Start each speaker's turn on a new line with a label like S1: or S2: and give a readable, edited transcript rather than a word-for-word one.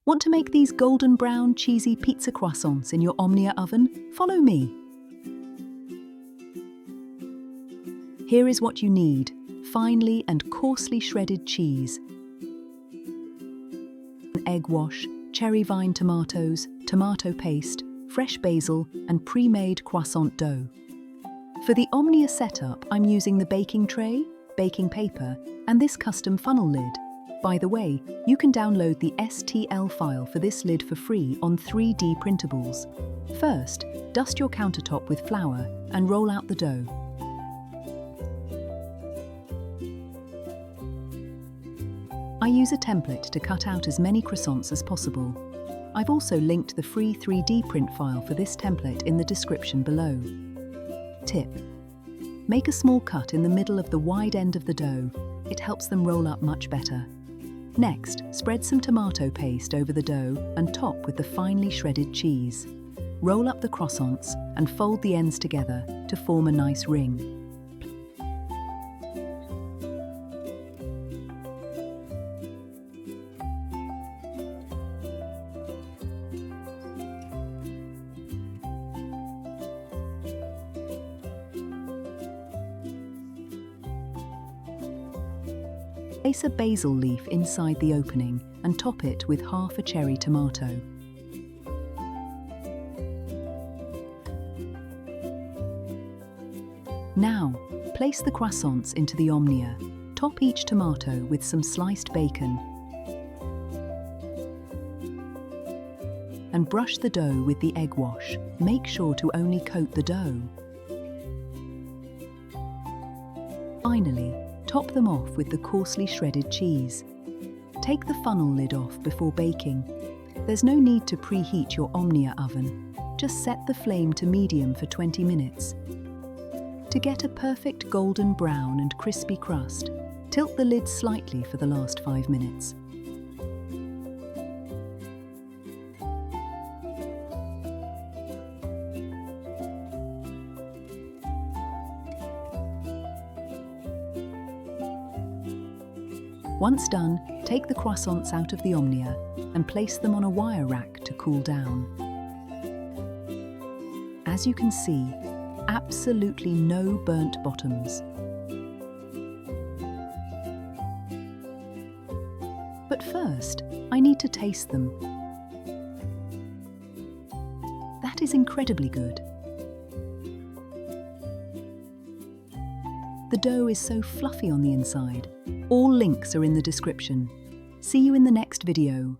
S1: Want to make these golden brown cheesy pizza croissants in your Omnia oven? Follow me. Here is what you need: finely and coarsely shredded cheese, an egg wash, cherry vine tomatoes, tomato paste, fresh basil, and pre-made croissant dough. For the Omnia setup, I'm using the baking tray, baking paper, and this custom funnel lid. By the way, you can download the STL file for this lid for free on 3D printables. First, dust your countertop with flour and roll out the dough. I use a template to cut out as many croissants as possible. I've also linked the free 3D print file for this template in the description below. Tip: make a small cut in the middle of the wide end of the dough. It helps them roll up much better. Next, spread some tomato paste over the dough and top with the finely shredded cheese. Roll up the croissants and fold the ends together to form a nice ring. Place a basil leaf inside the opening and top it with half a cherry tomato. Now, place the croissants into the Omnia. Top each tomato with some sliced bacon. And brush the dough with the egg wash. Make sure to only coat the dough. Finally, top them off with the coarsely shredded cheese. Take the funnel lid off before baking. There's no need to preheat your Omnia oven. Just set the flame to medium for 20 minutes. To get a perfect golden brown and crispy crust, tilt the lid slightly for the last 5 minutes. Once done, take the croissants out of the Omnia and place them on a wire rack to cool down. As you can see, absolutely no burnt bottoms. But first, I need to taste them. That is incredibly good. The dough is so fluffy on the inside. All links are in the description. See you in the next video.